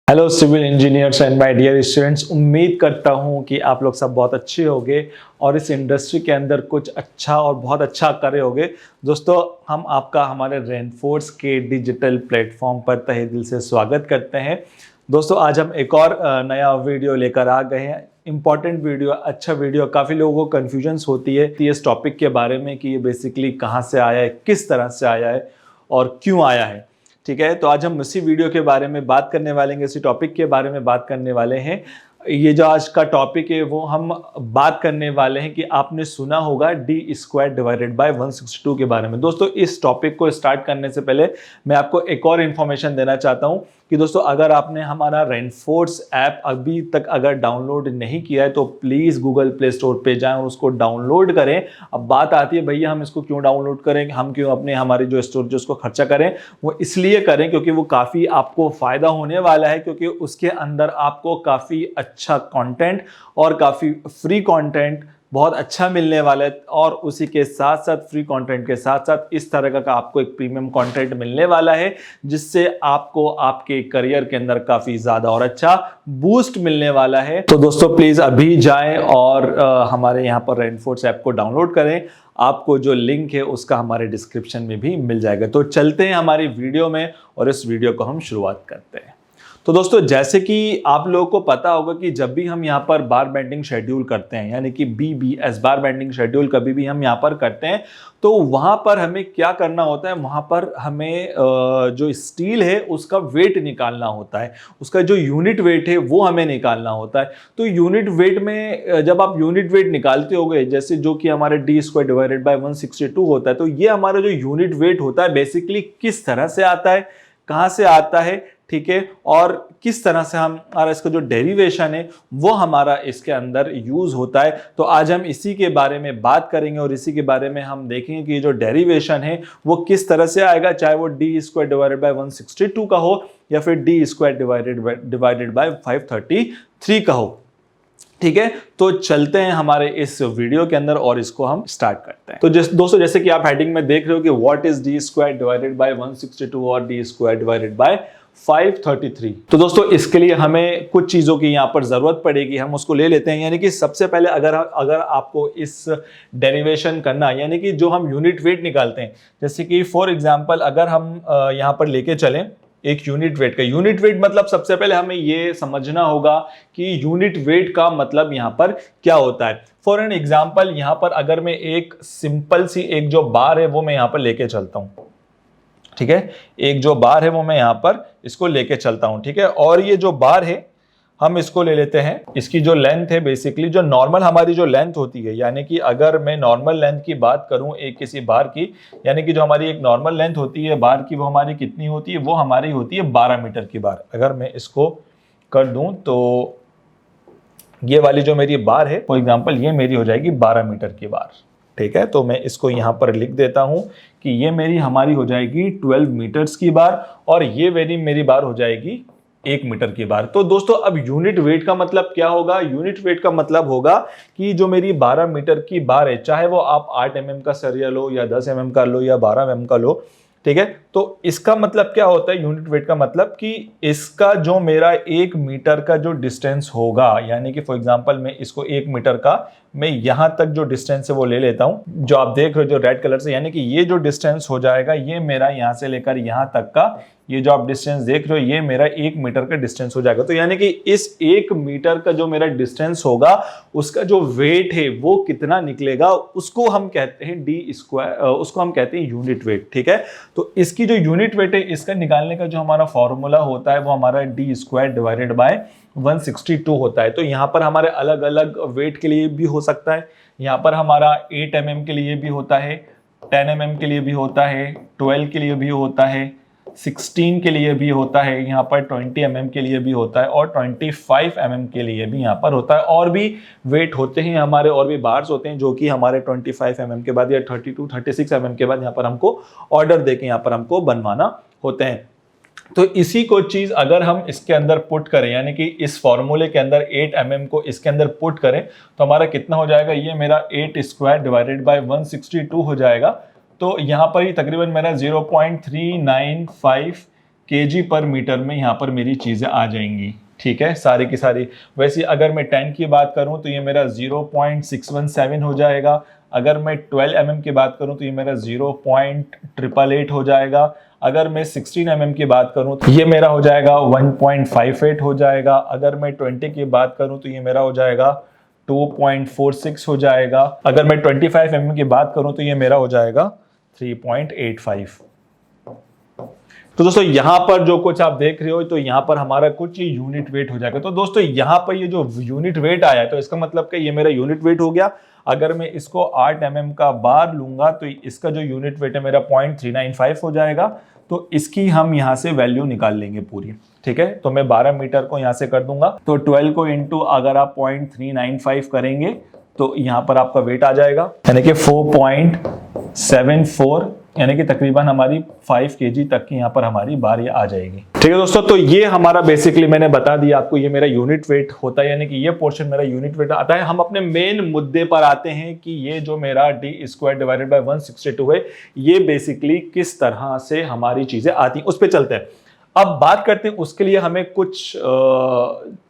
Hello civil engineers and my dear students, उम्मीद करता हूँ कि आप लोग सब बहुत अच्छे होंगे और इस इंडस्ट्री के अंदर कुछ अच्छा और बहुत अच्छा कर रहे होंगे। दोस्तों, हम आपका हमारे रेनफोर्स के डिजिटल प्लेटफॉर्म पर तहे दिल से स्वागत करते हैं। दोस्तों, आज हम एक और नया वीडियो लेकर आ गए हैं। इंपॉर्टेंट वीडियो, अच्छा वीडियो। काफ़ी लोगों को कन्फ्यूजन्स होती है इस टॉपिक के बारे में कि ये बेसिकली कहाँ से आया है, किस तरह से आया है और क्यों आया है। ठीक है, तो आज हम इसी वीडियो के बारे में बात करने वाले हैं, इसी टॉपिक के बारे में बात करने वाले हैं। ये जो आज का टॉपिक है वो हम बात करने वाले हैं कि आपने सुना होगा d² डिवाइडेड बाय 162 के बारे में। दोस्तों, इस टॉपिक को स्टार्ट करने से पहले मैं आपको एक और इन्फॉर्मेशन देना चाहता हूं कि दोस्तों, अगर आपने हमारा रेनफोर्स ऐप अभी तक अगर डाउनलोड नहीं किया है तो प्लीज़ गूगल प्ले स्टोर पे जाएं और उसको डाउनलोड करें। अब बात आती है, भैया हम इसको क्यों डाउनलोड करें, हम क्यों अपने हमारी जो स्टोरेज उसको खर्चा करें। वो इसलिए करें क्योंकि वो काफ़ी आपको फ़ायदा होने वाला है, क्योंकि उसके अंदर आपको काफ़ी अच्छा कंटेंट और काफ़ी फ्री कंटेंट बहुत अच्छा मिलने वाला है। और उसी के साथ साथ फ्री कंटेंट के साथ साथ इस तरह का आपको एक प्रीमियम कंटेंट मिलने वाला है, जिससे आपको आपके करियर के अंदर काफ़ी ज़्यादा और अच्छा बूस्ट मिलने वाला है। तो दोस्तों, प्लीज़ अभी जाएं और हमारे यहाँ पर रेनफोर्स ऐप को डाउनलोड करें। आपको जो लिंक है उसका हमारे डिस्क्रिप्शन में भी मिल जाएगा। तो चलते हैं हमारी वीडियो में और इस वीडियो को हम शुरुआत करते हैं। तो दोस्तों, जैसे कि आप लोगों को पता होगा कि जब भी हम यहाँ पर बार बेंडिंग शेड्यूल करते हैं, यानी कि BBS बार बेंडिंग शेड्यूल कभी भी हम यहाँ पर करते हैं, तो वहाँ पर हमें क्या करना होता है, वहाँ पर हमें जो स्टील है उसका वेट निकालना होता है, उसका जो यूनिट वेट है वो हमें निकालना होता है। तो यूनिट वेट में जब आप यूनिट वेट निकालते होगे, जैसे जो कि हमारे d² डिवाइडेड बाय 162 होता है, तो ये हमारा जो यूनिट वेट होता है बेसिकली किस तरह से आता है, कहाँ से आता है, ठीक है, और किस तरह से हमारा इसका जो डेरिवेशन है वो हमारा इसके अंदर यूज होता है। तो आज हम इसी के बारे में बात करेंगे और इसी के बारे में हम देखेंगे कि जो डेरिवेशन है वो किस तरह से आएगा, चाहे वो d² डिवाइडेड बाय 162 का हो या फिर d² डिवाइडेड बाय 533 का हो। ठीक है, तो चलते हैं हमारे इस वीडियो के अंदर और इसको हम स्टार्ट करते हैं। तो दोस्तों, जैसे कि आप हेडिंग में देख रहे हो कि what is d² divided by 162 और d² डिवाइडेड बाय 533। तो दोस्तों, इसके लिए हमें कुछ चीजों की यहाँ पर जरूरत पड़ेगी, हम उसको ले लेते हैं। यानी कि सबसे पहले अगर आपको इस डेरिवेशन करना, यानी कि जो हम यूनिट वेट निकालते हैं, जैसे कि फॉर एग्जांपल अगर हम यहाँ पर लेके चलें एक यूनिट वेट मतलब सबसे पहले हमें ये समझना होगा कि यूनिट वेट का मतलब यहाँ पर क्या होता है। फॉर एन एग्जांपल, यहाँ पर अगर मैं एक सिंपल सी एक जो बार है वो मैं यहाँ पर लेके चलता हूँ, ठीक है, एक जो बार है वो मैं यहाँ पर इसको लेके चलता हूँ, ठीक है, और ये जो बार है हम इसको ले लेते हैं। इसकी जो लेंथ है, बेसिकली जो नॉर्मल हमारी जो लेंथ होती है, यानी कि अगर मैं नॉर्मल लेंथ की बात करूं एक किसी बार की, यानी कि जो हमारी एक नॉर्मल लेंथ होती है बार की, वो हमारी कितनी होती है, वो हमारी होती है 12 मीटर की बार। अगर मैं इसको कर दूं तो ये वाली जो मेरी बार है, फॉर एग्जाम्पल ये मेरी हो जाएगी 12 मीटर की बार। ठीक है, तो मैं इसको यहाँ पर लिख देता हूं कि ये हमारी हो जाएगी 12 मीटर्स की बार और ये मेरी बार हो जाएगी 1 मीटर की बार। तो दोस्तों, अब यूनिट वेट का मतलब क्या होगा? यूनिट वेट का मतलब होगा कि जो मेरी 12 मीटर की बार है, चाहे वो आप 8 mm का सरिया लो या 10 mm का लो या 12 mm का लो, ठीक है, तो इसका मतलब क्या होता है यूनिट वेट का मतलब कि इसका जो मेरा 1 मीटर का जो डिस्टेंस होगा, यानी कि फॉर एग्जांपल मैं इसको 1 मीटर का मैं यहां तक जो डिस्टेंस है वो ले लेता हूं, जो आप देख रहे हो जो रेड कलर से, यानी कि ये जो डिस्टेंस हो जाएगा ये मेरा यहां से लेकर यहां तक का, ये जो आप डिस्टेंस देख रहे हो ये मेरा 1 मीटर का डिस्टेंस हो जाएगा। तो यानी कि इस 1 मीटर का जो मेरा डिस्टेंस होगा उसका जो वेट है वो कितना निकलेगा, उसको हम कहते हैं d², उसको हम कहते हैं यूनिट वेट। ठीक है, तो इसकी जो यूनिट वेट है इसका निकालने का जो हमारा फॉर्मूला होता है वो हमारा d² डिवाइडेड बाय 162 होता है। तो यहाँ पर हमारे अलग अलग वेट के लिए भी हो सकता है, यहाँ पर हमारा 8 mm के लिए भी होता है, 10 mm के लिए भी होता है, 12 के लिए भी होता है, 16 के लिए भी होता है, यहाँ पर 20 mm के लिए भी होता है और 25 mm के लिए भी यहाँ पर होता है। और भी वेट होते हैं हमारे, और भी बार्स होते हैं जो कि हमारे 25 mm के बाद या 36 mm के बाद यहाँ पर हमको ऑर्डर देके यहाँ पर हमको बनवाना होते हैं। तो इसी को चीज अगर हम इसके अंदर पुट करें, यानी कि इस फॉर्मूले के अंदर 8 mm को इसके अंदर पुट करें, तो हमारा कितना हो जाएगा, ये मेरा 8² डिवाइडेड बाय 162 हो जाएगा। तो यहाँ पर ही तकरीबन मेरा 0.395 केजी पर मीटर में यहाँ पर मेरी चीज़ें आ जाएंगी। ठीक है, सारी की सारी। वैसे अगर मैं 10 की बात करूँ तो ये मेरा 0.617 हो जाएगा। अगर मैं 12 mm की बात करूँ तो ये मेरा 0.888 हो जाएगा। अगर मैं 16 mm की बात करूँ तो ये मेरा हो जाएगा 1.58 हो जाएगा। अगर मैं 20 की बात करूँ तो ये मेरा हो जाएगा 2.46 हो जाएगा। अगर मैं 25 mm की बात करूँ तो ये मेरा हो जाएगा 3.85। तो दोस्तों यहाँ पर जो कुछ आप देख रहे हो तो यहाँ पर हमारा कुछ यूनिट वेट हो जाएगा। तो दोस्तों यहाँ पर ये जो यूनिट वेट आया है तो इसका मतलब कि ये मेरा यूनिट वेट हो गया। अगर मैं इसको 8 mm का बार लूंगा तो इसका जो यूनिट वेट है मेरा 0.395 हो जाएगा। तो इसकी हम यहाँ से वैल्यू निकाल लेंगे पूरी। ठीक है, तो मैं 12 मीटर को यहाँ से कर दूंगा। तो 12 को इंटू अगर आप 0.395 करेंगे तो यहाँ पर आपका वेट आ जाएगा, यानी कि 4.74, यानी कि तकरीबन हमारी 5 kg तक की यहाँ पर हमारी बार ये आ जाएगी। ठीक है दोस्तों, तो ये हमारा बेसिकली मैंने बता दिया आपको, ये मेरा यूनिट वेट होता है, यानी कि ये पोर्शन मेरा यूनिट वेट आता है। हम अपने मेन मुद्दे पर आते हैं कि ये जो मेरा d² डिवाइडेड बाय 162 है, ये बेसिकली किस तरह से हमारी चीजें आती हैं, उस पर चलते हैं। अब बात करते हैं, उसके लिए हमें कुछ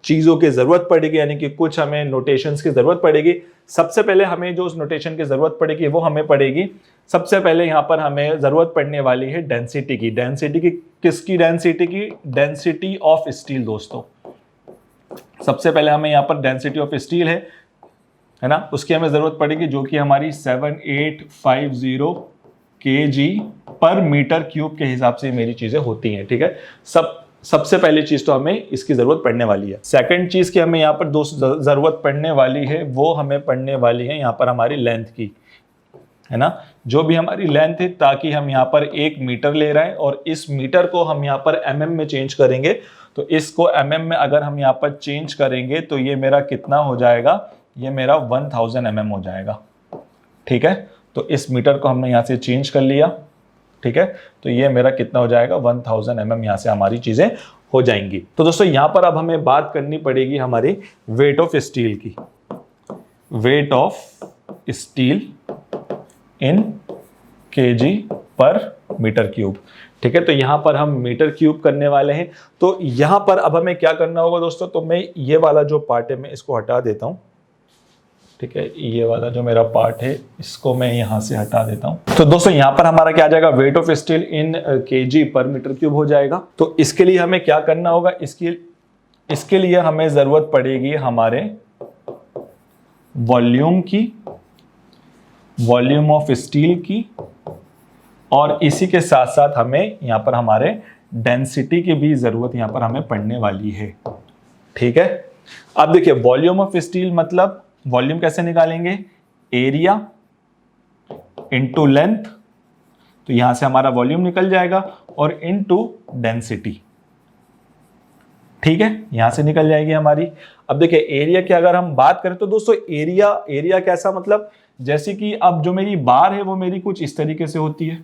चीज़ों की ज़रूरत पड़ेगी, यानी कि कुछ हमें नोटेशंस की ज़रूरत पड़ेगी। सबसे पहले हमें जो उस नोटेशन की ज़रूरत पड़ेगी वो हमें पड़ेगी, सबसे पहले यहाँ पर हमें ज़रूरत पड़ने वाली है डेंसिटी की। डेंसिटी की किसकी? डेंसिटी की, डेंसिटी ऑफ स्टील दोस्तों। सबसे पहले हमें यहाँ पर डेंसिटी ऑफ स्टील है ना, उसकी हमें ज़रूरत पड़ेगी, जो कि हमारी 7850 kg पर मीटर क्यूब के हिसाब से मेरी चीज़ें होती हैं। ठीक है, सबसे पहली चीज तो हमें इसकी जरूरत पड़ने वाली है। सेकंड चीज की हमें यहाँ पर जरूरत पड़ने वाली है, वो हमें पड़ने वाली है यहाँ पर हमारी लेंथ की, है ना, जो भी हमारी लेंथ है, ताकि हम यहाँ पर 1 मीटर ले रहे हैं और इस मीटर को हम यहाँ पर mm में चेंज करेंगे। तो इसको mm में अगर हम यहाँ पर चेंज करेंगे तो ये मेरा कितना हो जाएगा? ये मेरा 1000 mm हो जाएगा। ठीक है, तो इस मीटर को हमने यहाँ से चेंज कर लिया। ठीक है, तो ये मेरा कितना हो जाएगा? 1000 mm यहाँ से हमारी चीजें हो जाएंगी। तो दोस्तों यहाँ पर अब हमें बात करनी पड़ेगी हमारी वेट ऑफ स्टील की। Weight of steel in kg पर मीटर क्यूब। ठीक है, तो यहाँ पर हम मीटर क्यूब करने वाले हैं। तो यहाँ पर अब हमें क्या करना होगा दोस्तों? तो मैं ये वाला जो पार्ट है मैं इसको हटा देता हूँ। ठीक है, ये वाला जो मेरा पार्ट है इसको मैं यहाँ से हटा देता हूँ। तो दोस्तों यहाँ पर हमारा क्या आ जाएगा? Weight of steel in kg पर मीटर क्यूब हो जाएगा। तो इसके लिए हमें क्या करना होगा? इसके लिए हमें जरूरत पड़ेगी हमारे वॉल्यूम की, वॉल्यूम ऑफ स्टील की, और इसी के साथ साथ हमें यहाँ पर हमारे डेंसिटी की भी जरूरत यहाँ पर हमें पड़ने वाली है। ठीक है, अब देखिए वॉल्यूम ऑफ स्टील मतलब वॉल्यूम कैसे निकालेंगे? एरिया इंटू लेंथ, तो यहां से हमारा वॉल्यूम निकल जाएगा, और इंटू डेंसिटी। ठीक है, यहां से निकल जाएगी हमारी। अब देखिए एरिया की अगर हम बात करें तो दोस्तों एरिया कैसा? मतलब जैसे कि अब जो मेरी बार है वो मेरी कुछ इस तरीके से होती है,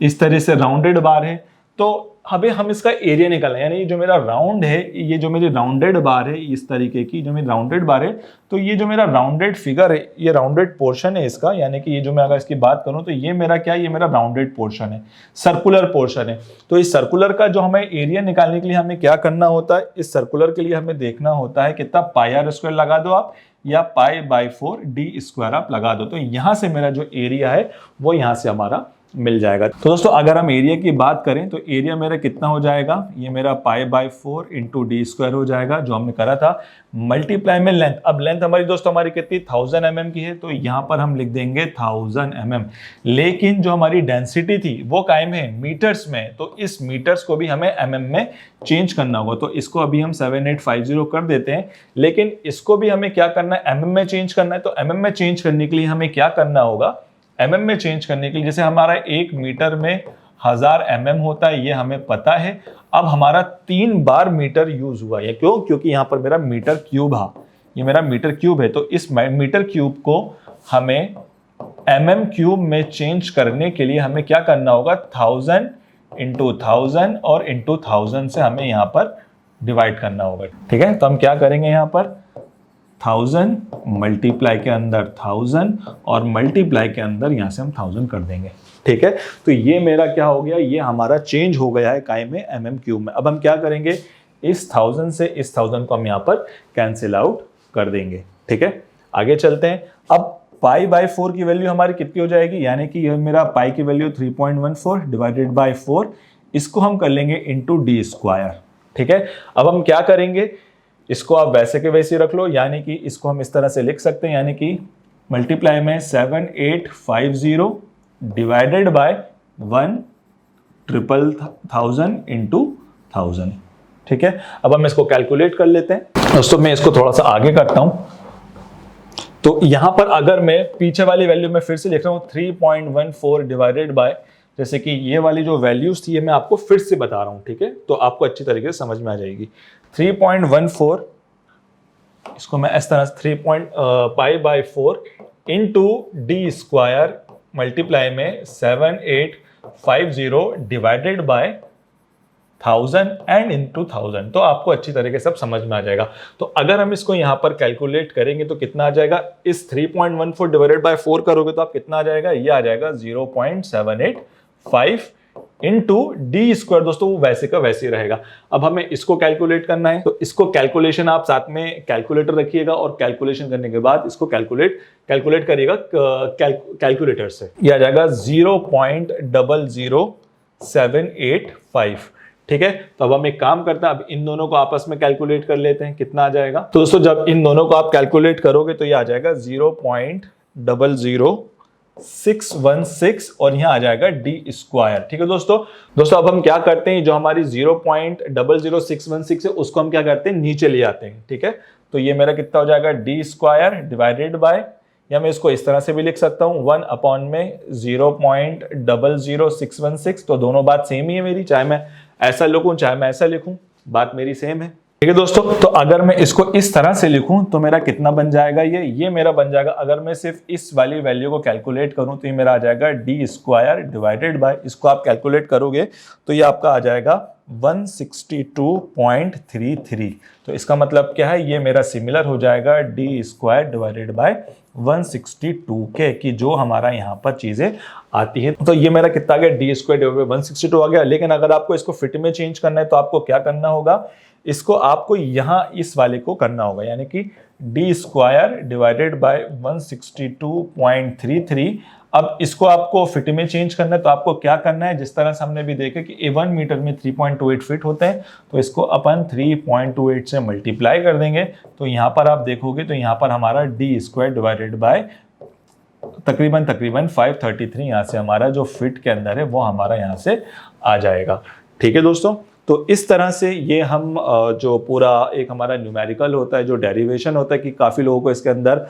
इस तरह से राउंडेड बार है। तो अभी हम इसका एरिया निकालें, यानी जो मेरा राउंड है, ये जो मेरी राउंडेड बार है, इस तरीके की जो मेरी राउंडेड बार है, तो ये जो मेरा राउंडेड फिगर है, ये राउंडेड पोर्शन है इसका, यानी कि ये जो मैं अगर इसकी बात करूं तो ये मेरा क्या है? ये मेरा राउंडेड पोर्शन है, सर्कुलर पोर्शन है। तो इस सर्कुलर का जो हमें एरिया निकालने के लिए हमें क्या करना होता है? इस सर्कुलर के लिए हमें देखना होता है कितना πr² लगा दो आप, या π/4d² आप लगा दो। तो यहां से मेरा जो एरिया है वो यहां से हमारा मिल जाएगा। तो दोस्तों अगर हम एरिया की बात करें तो एरिया मेरा कितना हो जाएगा? ये मेरा π/4 इंटू d² हो जाएगा, जो हमने करा था, मल्टीप्लाई में लेंथ। अब लेंथ हमारी दोस्तों हमारी कितनी? 1000 mm की है, तो यहाँ पर हम लिख देंगे 1000 mm। लेकिन जो हमारी डेंसिटी थी वो कायम है मीटर्स में, तो इस मीटर्स को भी हमें mm में चेंज करना होगा। तो इसको अभी हम 7850 कर देते हैं, लेकिन इसको भी हमें क्या करना है? mm में चेंज करना है। तो mm में चेंज करने के लिए हमें क्या करना होगा? mm में चेंज करने के लिए, जैसे हमारा 1 मीटर में 1000 mm होता है, ये हमें पता है। अब हमारा 3 बार मीटर यूज हुआ है, क्यों? क्योंकि यहाँ पर मेरा मीटर क्यूब है, ये मेरा मीटर क्यूब है। तो इस मीटर क्यूब को हमें mm³ में चेंज करने के लिए हमें क्या करना होगा? 1000 इंटू 1000 और इंटू 1000 से हमें यहाँ पर डिवाइड करना होगा। ठीक है, तो हम क्या करेंगे? यहाँ पर 1000 मल्टीप्लाई के अंदर 1000 और मल्टीप्लाई के अंदर यहां से हम 1000 कर देंगे। ठीक है। तो ये मेरा क्या हो गया, ये हमारा चेंज हो गया है इकाई में mm³ में। अब हम क्या करेंगे, इस 1000 से इस 1000 को हम यहाँ पर कैंसिल आउट कर देंगे, ठीक है। आगे चलते हैं। अब π/4 की वैल्यू हमारी कितनी हो जाएगी, यानी कि ये मेरा पाई की वैल्यू 3.14 डिवाइडेड बाय 4, इसको हम कर लेंगे इंटू d², ठीक है। अब हम क्या करेंगे, इसको आप वैसे के वैसे रख लो, यानी कि इसको हम इस तरह से लिख सकते हैं, यानी कि मल्टीप्लाई में 7850 डिवाइडेड बाय 1,000 इंटू 1000, ठीक है। अब हम इसको कैलकुलेट कर लेते हैं। दोस्तों मैं इसको थोड़ा सा आगे करता हूं, तो यहां पर अगर मैं पीछे वाली वैल्यू में फिर से लिख रहा हूं 3.14 डिवाइडेड बाय, जैसे कि ये वाली जो वैल्यूज थी ये मैं आपको फिर से बता रहा हूं, ठीक है, तो आपको अच्छी तरीके से समझ में आ जाएगी। 3.14 इसको मैं इस तरह से 3.π/4 इंटू d² मल्टीप्लाई में 7850 डिवाइडेड बाय 1000 एंड इंटू 1000, तो आपको अच्छी तरीके से सब समझ में आ जाएगा। तो अगर हम इसको यहाँ पर कैलकुलेट करेंगे तो कितना आ जाएगा, इस 3.14 डिवाइडेड बाय 4 करोगे तो आप कितना आ जाएगा, ये आ जाएगा 0.785 इंटू d²। दोस्तों वो वैसे का वैसे ही रहेगा। अब हमें इसको कैलकुलेट करना है, तो इसको कैलकुलेशन आप साथ में कैलकुलेटर रखिएगा और कैलकुलेशन करने के बाद इसको कैलकुलेट करिएगा कैलकुलेटर से। ये आ जाएगा 0.00785, ठीक है। तो अब हम एक काम करते हैं, अब इन दोनों को आपस में कैलकुलेट कर लेते हैं, कितना आ जाएगा। तो दोस्तों जब इन दोनों को आप कैलकुलेट करोगे तो ये आ जाएगा 0.00616 और यहाँ आ जाएगा d², ठीक है दोस्तों। अब हम क्या करते हैं, जो हमारी 0.00616 है उसको हम क्या करते हैं, नीचे ले आते हैं, ठीक है। तो ये मेरा कितना हो जाएगा, d² डिवाइडेड बाय, या मैं इसको इस तरह से भी लिख सकता हूँ 1/0.00616, तो दोनों बात सेम ही है मेरी, चाहे मैं ऐसा लिखूं चाहे मैं ऐसा लिखूं, बात मेरी सेम है, ठीक है दोस्तों। तो अगर मैं इसको इस तरह से लिखूं तो मेरा कितना बन जाएगा, ये मेरा बन जाएगा, अगर मैं सिर्फ इस वाली वैल्यू को कैलकुलेट करूं तो ये मेरा आ जाएगा d² डिवाइडेड बाय, इसको आप कैलकुलेट करोगे तो ये आपका आ जाएगा 162.33। तो इसका मतलब क्या है, ये मेरा सिमिलर हो जाएगा d² डिवाइडेड बाय 162 के, कि जो हमारा यहाँ पर चीजें आती है। तो ये मेरा कितना आ गया, d² डिवाइडेड बाय 162 आ गया। लेकिन अगर आपको इसको फिट में चेंज करना है तो आपको क्या करना होगा, इसको आपको यहाँ इस वाले को करना होगा, यानी कि d² डिवाइडेड बाय 162.33। अब इसको आपको फिट में चेंज करना है तो आपको क्या करना है, जिस तरह से हमने भी देखा कि 1 मीटर में 3.28 फिट होते हैं, तो इसको अपन 3.28 से मल्टीप्लाई कर देंगे। तो यहाँ पर आप देखोगे तो यहाँ पर हमारा d² डिवाइडेड बाय तकरीबन 533 यहाँ से हमारा जो फिट के अंदर है वो हमारा यहाँ से आ जाएगा, ठीक है दोस्तों। तो इस तरह से ये हम जो पूरा एक हमारा न्यूमेरिकल होता है, जो डेरिवेशन होता है, कि काफ़ी लोगों को इसके अंदर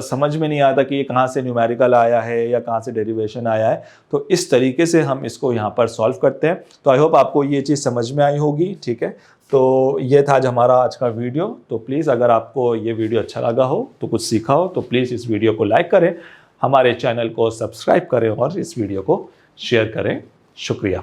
समझ में नहीं आता कि ये कहाँ से न्यूमेरिकल आया है या कहाँ से डेरिवेशन आया है। तो इस तरीके से हम इसको यहाँ पर सॉल्व करते हैं। तो आई होप आपको ये चीज़ समझ में आई होगी, ठीक है। तो ये था आज का वीडियो। तो प्लीज़ अगर आपको ये वीडियो अच्छा लगा हो, तो कुछ सीखा हो, तो प्लीज़ इस वीडियो को लाइक करें, हमारे चैनल को सब्सक्राइब करें और इस वीडियो को शेयर करें। शुक्रिया।